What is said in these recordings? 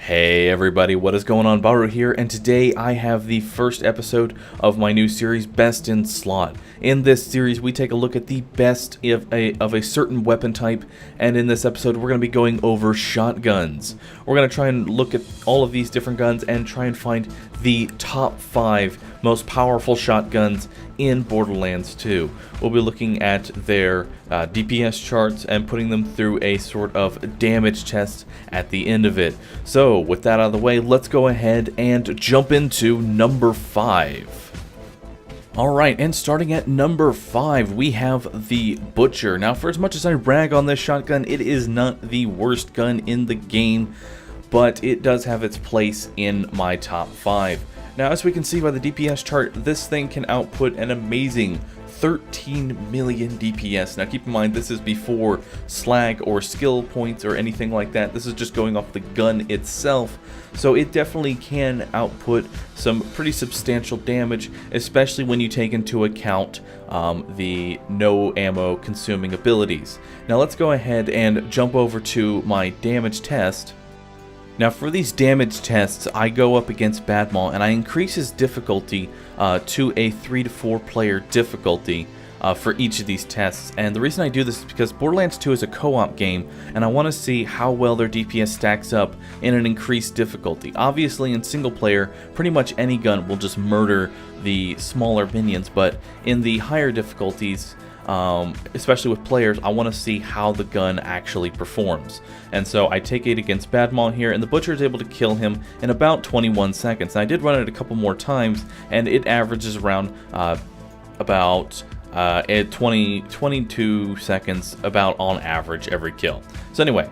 Hey everybody, what is going on? Bahroo here, and today I have the first episode of my new series, Best in Slot. In this series, we take a look at the best of a certain weapon type, and in this episode, we're going to be going over shotguns. We're going to try and look at all of these different guns and try and find the top 5 most powerful shotguns in Borderlands 2. We'll be looking at their DPS charts and putting them through a sort of damage test at the end of it. So with that out of the way, let's go ahead and jump into number 5. Alright, and starting at number 5, we have the Butcher. Now, for as much as I brag on this shotgun, it is not the worst gun in the game, but it does have its place in my top 5. Now, as we can see by the DPS chart, this thing can output an amazing 13 million DPS. Now, keep in mind, this is before slag or skill points or anything like that. This is just going off the gun itself. So it definitely can output some pretty substantial damage, especially when you take into account the no ammo consuming abilities. Now, let's go ahead and jump over to my damage test. Now, for these damage tests, I go up against Badmaw and I increase his difficulty to a 3 to 4 player difficulty for each of these tests. And the reason I do this is because Borderlands 2 is a co-op game, and I want to see how well their DPS stacks up in an increased difficulty. Obviously, in single player, pretty much any gun will just murder the smaller minions, but in the higher difficulties, especially with players, I want to see how the gun actually performs. And so I take it against Badmaw here, and the Butcher is able to kill him in about 21 seconds. And I did run it a couple more times, and it averages around about 22 seconds about on average every kill. So anyway,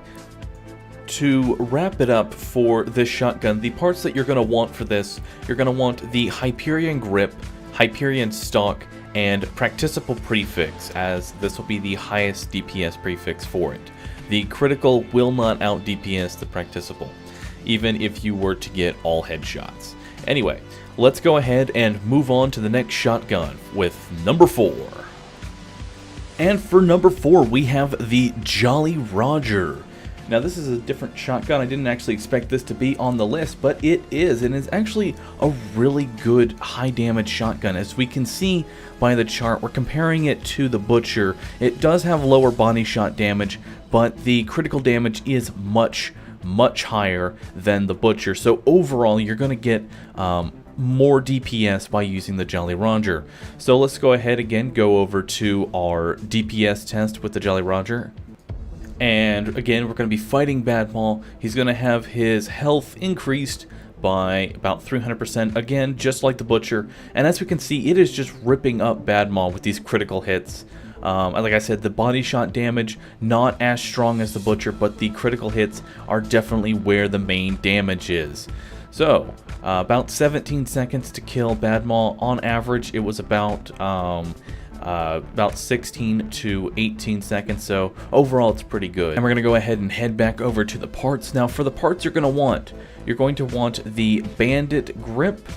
to wrap it up for this shotgun, the parts that you're going to want for this, you're going to want the Hyperion grip, Hyperion stock, and practicable prefix, as this will be the highest DPS prefix for it. The critical will not out DPS the practicable, even if you were to get all headshots. Anyway, let's go ahead and move on to the next shotgun with number 4. And for number 4, we have the Jolly Roger. Now, this is a different shotgun. I didn't actually expect this to be on the list, but it is, and it's actually a really good high damage shotgun. As we can see by the chart, we're comparing it to the Butcher. It does have lower body shot damage, but the critical damage is much higher than the Butcher. So overall, you're going to get more DPS by using the Jolly Roger. So let's go ahead again, go over to our DPS test with the Jolly Roger. And again, we're going to be fighting Badmaw. He's going to have his health increased by about 300%, again, just like the Butcher. And as we can see, it is just ripping up Badmaw with these critical hits. Like I said, the body shot damage, not as strong as the Butcher, but the critical hits are definitely where the main damage is. So, about 17 seconds to kill Badmaw. On average, it was about 16 to 18 seconds, so overall it's pretty good. And we're going to go ahead and head back over to the parts. Now, for the parts you're going to want the Bandit grip,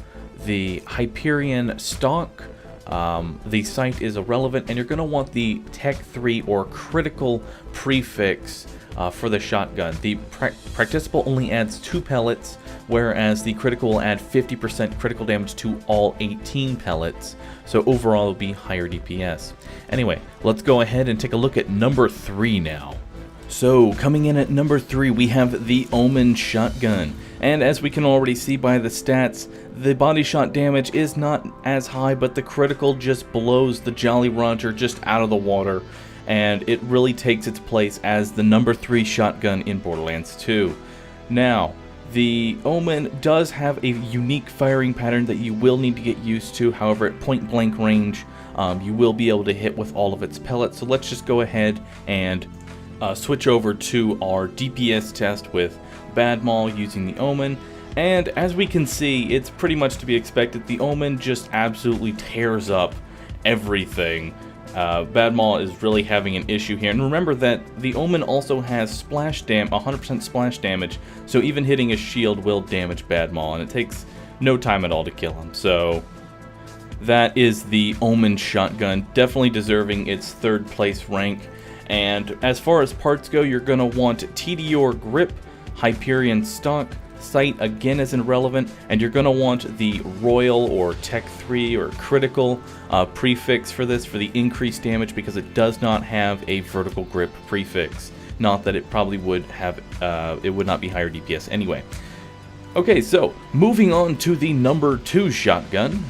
the Hyperion stock, the sight is irrelevant, and you're going to want the Tech 3 or critical prefix for the shotgun. The practicable only adds 2 pellets, whereas the critical will add 50% critical damage to all 18 pellets. So overall, it'll be higher DPS. Anyway, let's go ahead and take a look at number 3 now. So coming in at number 3, we have the Omen shotgun. And as we can already see by the stats, the body shot damage is not as high, but the critical just blows the Jolly Roger just out of the water. And it really takes its place as the number 3 shotgun in Borderlands 2. Now, the Omen does have a unique firing pattern that you will need to get used to. However, at point blank range, you will be able to hit with all of its pellets. So let's just go ahead and switch over to our DPS test with Badmaw using the Omen. And as we can see, it's pretty much to be expected. The Omen just absolutely tears up everything. Badmaw is really having an issue here. And remember that the Omen also has 100% splash damage, so even hitting a shield will damage Badmaw, and it takes no time at all to kill him. So that is the Omen shotgun, definitely deserving its 3rd place rank. And as far as parts go, you're going to want TDR grip, Hyperion stock, sight again is irrelevant, and you're going to want the royal or tech 3 or critical prefix for this for the increased damage, because it does not have a vertical grip prefix. Not that it probably would have, it would not be higher DPS anyway. Okay, so moving on to the number 2 shotgun,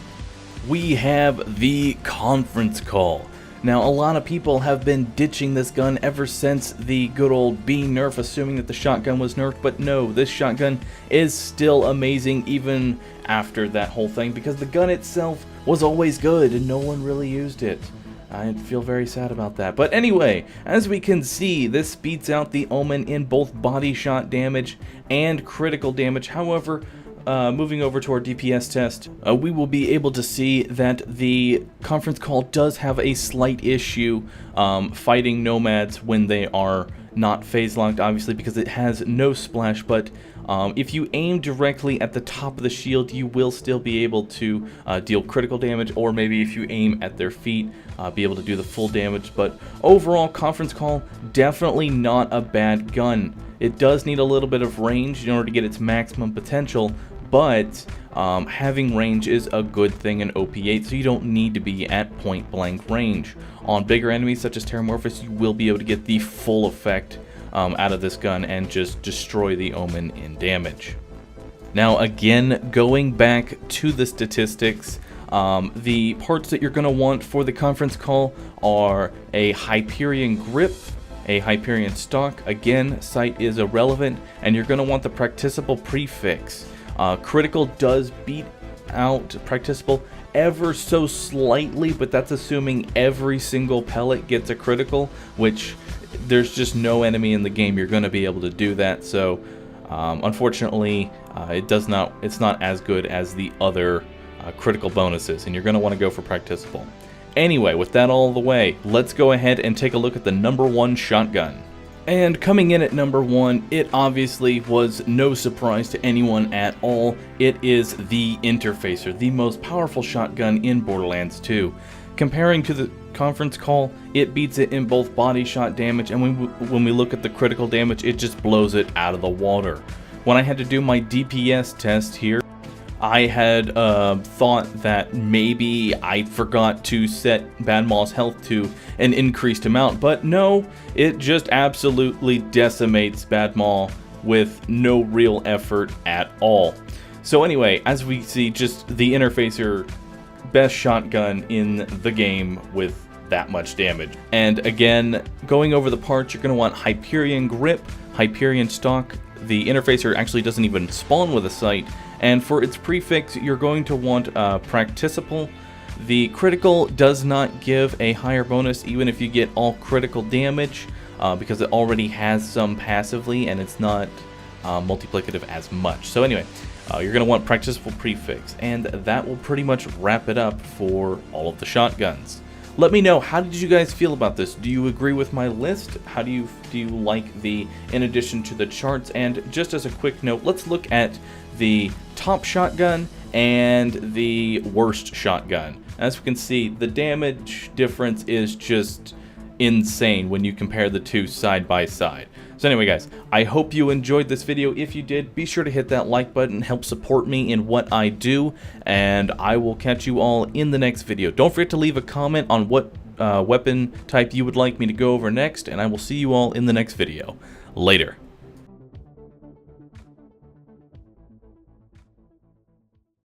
we have the conference call. Now, a lot of people have been ditching this gun ever since the good old B nerf, assuming that the shotgun was nerfed, but no, this shotgun is still amazing even after that whole thing, because the gun itself was always good and no one really used it. I feel very sad about that. But anyway, as we can see, this beats out the Omen in both body shot damage and critical damage. However, moving over to our DPS test, we will be able to see that the conference call does have a slight issue fighting nomads when they are not phase locked, obviously, because it has no splash, but if you aim directly at the top of the shield, you will still be able to deal critical damage, or maybe if you aim at their feet, be able to do the full damage. But overall, conference call, definitely not a bad gun. It does need a little bit of range in order to get its maximum potential, but having range is a good thing in OP8, so you don't need to be at point blank range. On bigger enemies such as Terramorphous, you will be able to get the full effect out of this gun and just destroy the Omen in damage. Now again, going back to the statistics, the parts that you're going to want for the conference call are a Hyperion grip, a Hyperion stock, again sight is irrelevant, and you're going to want the practicable prefix. Critical does beat out practicable ever so slightly, but that's assuming every single pellet gets a critical, which there's just no enemy in the game you're going to be able to do that. So unfortunately, it's not as good as the other critical bonuses, and you're going to want to go for practicable. Anyway, with that all the way, let's go ahead and take a look at the number 1 shotgun. And coming in at number 1, it obviously was no surprise to anyone at all. It is the Interfacer, the most powerful shotgun in Borderlands 2. Comparing to the conference call, it beats it in both body shot damage, and when we look at the critical damage, it just blows it out of the water. When I had to do my DPS test here, I had thought that maybe I forgot to set Bad Maw's health to an increased amount, but no, it just absolutely decimates Bad Maw with no real effort at all. So anyway, as we see, just the Interfacer, best shotgun in the game with that much damage. And again, going over the parts, you're going to want Hyperion grip, Hyperion stock. The Interfacer actually doesn't even spawn with a sight. And for its prefix, you're going to want practicable. The critical does not give a higher bonus even if you get all critical damage, because it already has some passively and it's not multiplicative as much. So anyway, you're going to want practicable prefix, and that will pretty much wrap it up for all of the shotguns. Let me know, how did you guys feel about this? Do you agree with my list? How do you like the in addition to the charts? And just as a quick note, let's look at the top shotgun and the worst shotgun. As we can see, the damage difference is just insane when you compare the two side by side. So anyway guys, I hope you enjoyed this video. If you did, be sure to hit that like button, help support me in what I do, and I will catch you all in the next video. Don't forget to leave a comment on what weapon type you would like me to go over next, and I will see you all in the next video. Later.